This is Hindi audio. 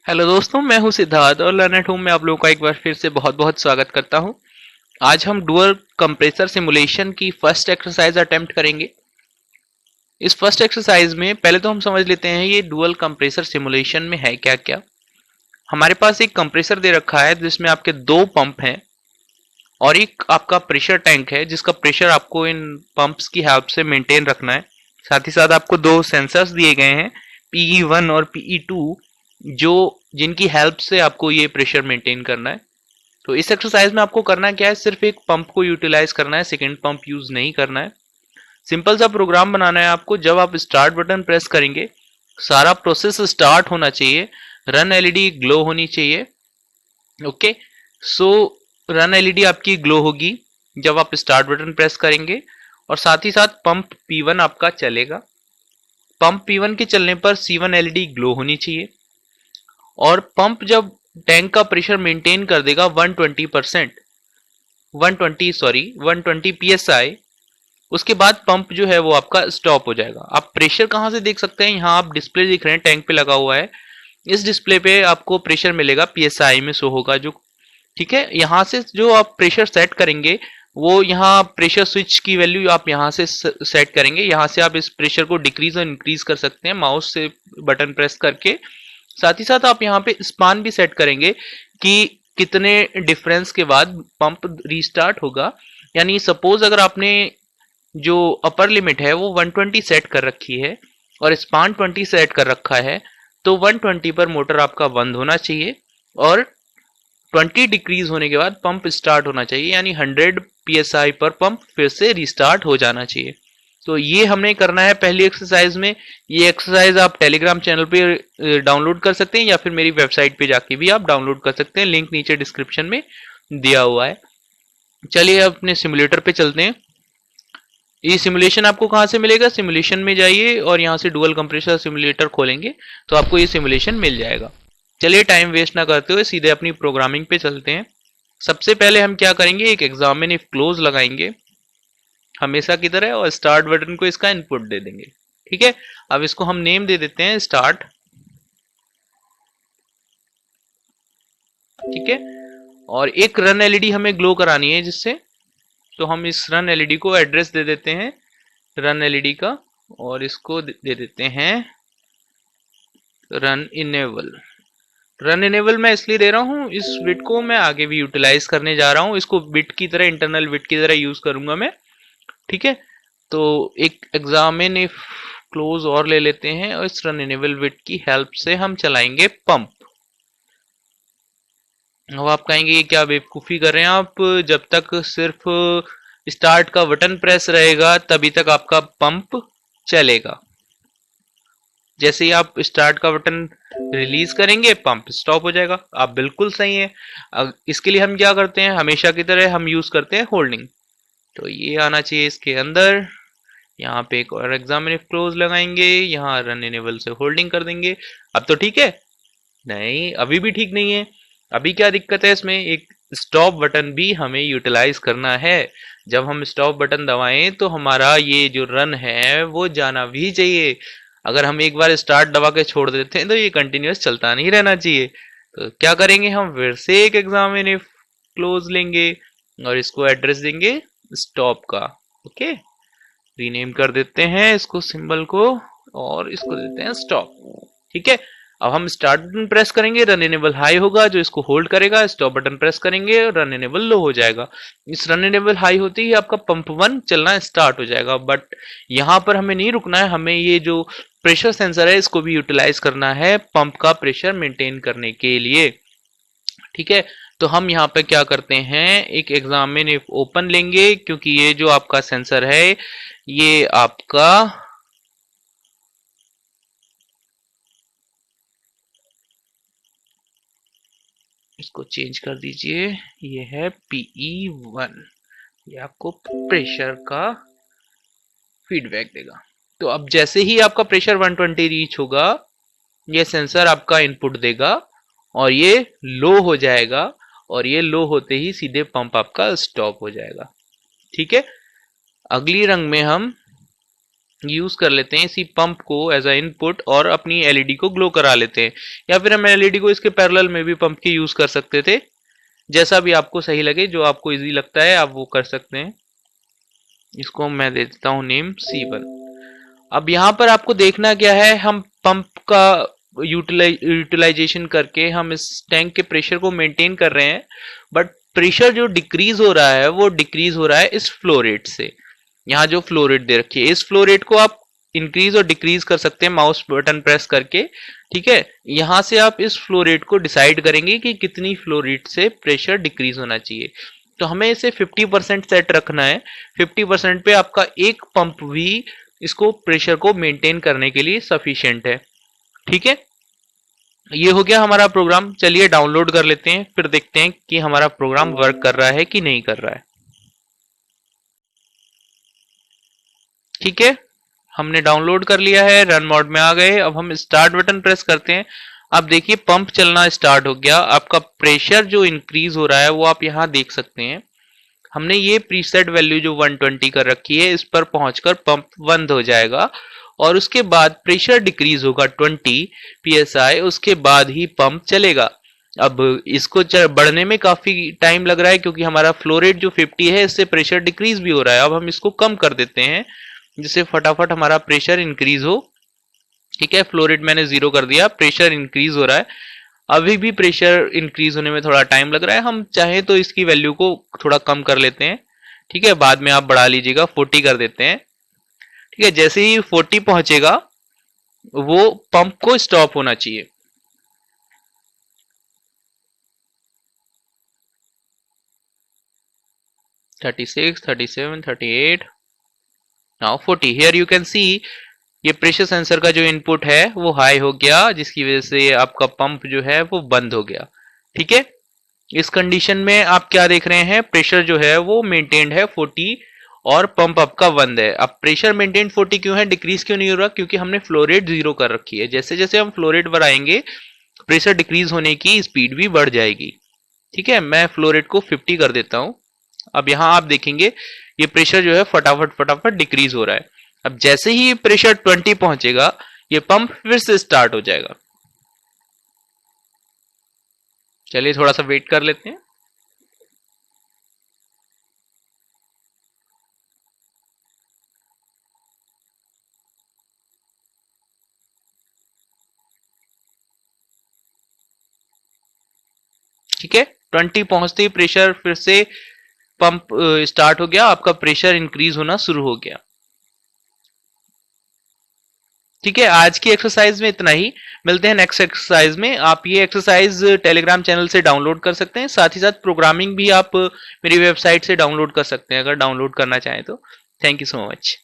हेलो दोस्तों, मैं हूं सिद्धार्थ और लर्न एट होम में आप लोगों का एक बार फिर से बहुत बहुत स्वागत करता हूं। आज हम डुअल कंप्रेसर सिमुलेशन की फर्स्ट एक्सरसाइज अटेम्प्ट करेंगे। इस फर्स्ट एक्सरसाइज में पहले तो हम समझ लेते हैं ये डुअल कंप्रेसर सिमुलेशन में है क्या क्या। हमारे पास एक कंप्रेसर दे रखा है जिसमें आपके दो पंप हैं और एक आपका प्रेशर टैंक है जिसका प्रेशर आपको इन पंप्स की हेल्प से मेंटेन रखना है। साथ ही साथ आपको दो सेंसर्स दिए गए हैं, PE1 और PE2, जो जिनकी हेल्प से आपको ये प्रेशर मेंटेन करना है। तो इस एक्सरसाइज में आपको करना क्या है, सिर्फ एक पंप को यूटिलाइज करना है, सेकेंड पंप यूज नहीं करना है। सिंपल सा प्रोग्राम बनाना है आपको। जब आप स्टार्ट बटन प्रेस करेंगे सारा प्रोसेस स्टार्ट होना चाहिए, रन एलईडी ग्लो होनी चाहिए। ओके, सो रन एलईडी आपकी ग्लो होगी जब आप स्टार्ट बटन प्रेस करेंगे और साथ ही साथ पंप P1 आपका चलेगा। पंप P1 के चलने पर C1 एलईडी ग्लो होनी चाहिए और पंप जब टैंक का प्रेशर मेंटेन कर देगा 120%, 120 psi, उसके बाद पंप जो है वो आपका स्टॉप हो जाएगा। आप प्रेशर कहां से देख सकते हैं, यहाँ आप डिस्प्ले दिख रहे हैं, टैंक पे लगा हुआ है। इस डिस्प्ले पे आपको प्रेशर मिलेगा, PSI में शो होगा जो, ठीक है। यहाँ से जो आप प्रेशर सेट करेंगे वो यहाँ प्रेशर स्विच की वैल्यू आप यहाँ से सेट करेंगे। यहाँ से आप इस प्रेशर को डिक्रीज और इंक्रीज कर सकते हैं माउस से बटन प्रेस करके। साथ ही साथ आप यहाँ पे स्पान भी सेट करेंगे कि कितने डिफरेंस के बाद पंप रीस्टार्ट होगा। यानी सपोज अगर आपने जो अपर लिमिट है वो 120 सेट कर रखी है और स्पान 20 सेट कर रखा है, तो 120 पर मोटर आपका बंद होना चाहिए और 20 डिक्रीज होने के बाद पंप स्टार्ट होना चाहिए, यानी 100 PSI पर पंप फिर से रिस्टार्ट हो जाना चाहिए। तो ये हमने करना है पहली एक्सरसाइज में। ये एक्सरसाइज आप टेलीग्राम चैनल पे डाउनलोड कर सकते हैं या फिर मेरी वेबसाइट पे जाके भी आप डाउनलोड कर सकते हैं, लिंक नीचे डिस्क्रिप्शन में दिया हुआ है। चलिए अपने सिमुलेटर पे चलते हैं। ये सिमुलेशन आपको कहाँ से मिलेगा, सिमुलेशन में जाइए और यहाँ से डुअल कंप्रेसर सिमुलेटर खोलेंगे तो आपको ये सिमुलेशन मिल जाएगा। चलिए टाइम वेस्ट ना करते हुए सीधे अपनी प्रोग्रामिंग पे चलते हैं। सबसे पहले हम क्या करेंगे, एक एग्जामिन इफ क्लोज लगाएंगे हमेशा की तरह और स्टार्ट बटन को इसका इनपुट दे देंगे। ठीक है, अब इसको हम नेम दे देते हैं स्टार्ट। ठीक है, और एक रन एलईडी हमें ग्लो करानी है जिससे, तो हम इस रन एलईडी को एड्रेस दे देते हैं रन एलईडी का और इसको दे देते हैं रन इनेबल। रन इनेबल मैं इसलिए दे रहा हूं, इस बिट को मैं आगे भी यूटिलाइज करने जा रहा हूं, इसको बिट की तरह, इंटरनल बिट की तरह यूज करूंगा मैं। ठीक है, तो एक एग्जामिन इफ क्लोज और ले लेते हैं और इस रन इनेबल बिट की हेल्प से हम चलाएंगे पंप। अब आप कहेंगे ये क्या बेवकूफी कर रहे हैं आप, जब तक सिर्फ स्टार्ट का बटन प्रेस रहेगा तभी तक आपका पंप चलेगा। जैसे ही आप स्टार्ट का बटन रिलीज करेंगे पंप स्टॉप हो जाएगा। आप बिल्कुल सही है। अब इसके लिए हम क्या करते हैं, हमेशा की तरह हम यूज करते हैं होल्डिंग। तो ये आना चाहिए इसके अंदर। यहाँ पे एक और एग्जामिन इफ क्लोज लगाएंगे, यहाँ रन इनेबल से होल्डिंग कर देंगे। अब तो ठीक है? नहीं, अभी भी ठीक नहीं है। अभी क्या दिक्कत है इसमें, एक स्टॉप बटन भी हमें यूटिलाइज करना है। जब हम स्टॉप बटन दबाएं तो हमारा ये जो रन है वो जाना भी चाहिए। अगर हम एक बार स्टार्ट दबा के छोड़ देते हैं तो ये कंटिन्यूअस चलता नहीं रहना चाहिए। तो क्या करेंगे, हम फिर से एक एग्जामिन इफ क्लोज लेंगे और इसको एड्रेस देंगे स्टॉप का। ओके, रीनेम कर देते हैं इसको सिंबल को और इसको देते हैं स्टॉप। ठीक है, अब हम स्टार्ट बटन प्रेस करेंगे, रन इनेबल हाई होगा जो इसको होल्ड करेगा, स्टॉप बटन प्रेस करेंगे और रन इनेबल लो हो जाएगा। इस रन इनेबल हाई होते ही आपका पंप 1 चलना स्टार्ट हो जाएगा। बट यहाँ पर हमें नहीं रुकना है, हमें ये जो प्रेशर सेंसर है इसको भी यूटिलाइज करना है पंप का प्रेशर मेंटेन करने के लिए। ठीक है, तो हम यहाँ पे क्या करते हैं, एक एग्जामिन इफ ओपन लेंगे क्योंकि ये जो आपका सेंसर है ये आपका इसको चेंज कर दीजिए, ये है PE1। ये आपको प्रेशर का फीडबैक देगा। तो अब जैसे ही आपका प्रेशर 120 रीच होगा ये सेंसर आपका इनपुट देगा और ये लो हो जाएगा और ये लो होते ही सीधे पंप आपका स्टॉप हो जाएगा। ठीक है, अगली रंग में हम यूज कर लेते हैं इसी पंप को एज अ इनपुट और अपनी एलईडी को ग्लो करा लेते हैं, या फिर हम एलईडी को इसके पैरेलल में भी पंप के यूज कर सकते थे। जैसा भी आपको सही लगे, जो आपको इजी लगता है आप वो कर सकते हैं। इसको मैं दे देता हूं नेम C1। अब यहाँ पर आपको देखना क्या है, हम पंप का यूटिलाइजेशन करके हम इस टैंक के प्रेशर को मेंटेन कर रहे हैं, बट प्रेशर जो डिक्रीज हो रहा है वो डिक्रीज हो रहा है इस फ्लो रेट से। यहाँ जो फ्लो रेट दे रखी है, इस फ्लो रेट को आप इंक्रीज और डिक्रीज कर सकते हैं माउस बटन प्रेस करके। ठीक है, यहां से आप इस फ्लो रेट को डिसाइड करेंगे कि कितनी फ्लो रेट से प्रेशर डिक्रीज होना चाहिए। तो हमें इसे 50% सेट रखना है। 50% पे आपका एक पंप भी इसको प्रेशर को मेंटेन करने के लिए सफिशिएंट है। ठीक है, ये हो गया हमारा प्रोग्राम। चलिए डाउनलोड कर लेते हैं, फिर देखते हैं कि हमारा प्रोग्राम वर्क कर रहा है कि नहीं कर रहा है। ठीक है, हमने डाउनलोड कर लिया है, रन मोड में आ गए। अब हम स्टार्ट बटन प्रेस करते हैं। अब देखिए पंप चलना स्टार्ट हो गया। आपका प्रेशर जो इंक्रीज हो रहा है वो आप यहाँ देख सकते हैं। हमने ये प्रीसेट वैल्यू जो 120 कर रखी है, इस पर पहुंचकर पंप बंद हो जाएगा और उसके बाद प्रेशर डिक्रीज होगा 20 psi, उसके बाद ही पंप चलेगा। अब इसको बढ़ने में काफी टाइम लग रहा है क्योंकि हमारा फ्लो रेट जो 50 है, इससे प्रेशर डिक्रीज भी हो रहा है। अब हम इसको कम कर देते हैं जिससे फटाफट हमारा प्रेशर इंक्रीज हो। ठीक है, फ्लो रेट मैंने 0 कर दिया, प्रेशर इंक्रीज हो रहा है। अभी भी प्रेशर इंक्रीज होने में थोड़ा टाइम लग रहा है। हम चाहें तो इसकी वैल्यू को थोड़ा कम कर लेते हैं। ठीक है, बाद में आप बढ़ा लीजिएगा, 40 कर देते हैं। ठीक है, जैसे ही 40 पहुंचेगा वो पंप को स्टॉप होना चाहिए। Thirty six, 37, 38, now 40। Here you can see ये प्रेशर सेंसर का जो इनपुट है वो हाई हो गया, जिसकी वजह से आपका पंप जो है वो बंद हो गया। ठीक है, इस कंडीशन में आप क्या देख रहे हैं, प्रेशर जो है वो मेंटेन्ड है 40 और पंप आपका बंद है। अब प्रेशर मेंटेन 40 क्यों है, डिक्रीज क्यों नहीं हो रहा, क्योंकि हमने फ्लो रेट 0 कर रखी है। जैसे जैसे हम फ्लो रेट बढ़ाएंगे प्रेशर डिक्रीज होने की स्पीड भी बढ़ जाएगी। ठीक है, मैं फ्लो रेट को 50 कर देता हूं। अब यहां आप देखेंगे ये प्रेशर जो है फटाफट फटाफट डिक्रीज हो रहा है। अब जैसे ही प्रेशर 20 पहुंचेगा ये पंप फिर से स्टार्ट हो जाएगा। चलिए थोड़ा सा वेट कर लेते हैं। ठीक है, 20 पहुंचते ही प्रेशर फिर से पंप स्टार्ट हो गया, आपका प्रेशर इंक्रीज होना शुरू हो गया। ठीक है, आज की एक्सरसाइज में इतना ही। मिलते हैं नेक्स्ट एक्सरसाइज में। आप ये एक्सरसाइज टेलीग्राम चैनल से डाउनलोड कर सकते हैं, साथ ही साथ प्रोग्रामिंग भी आप मेरी वेबसाइट से डाउनलोड कर सकते हैं अगर डाउनलोड करना चाहें तो। Thank you so much.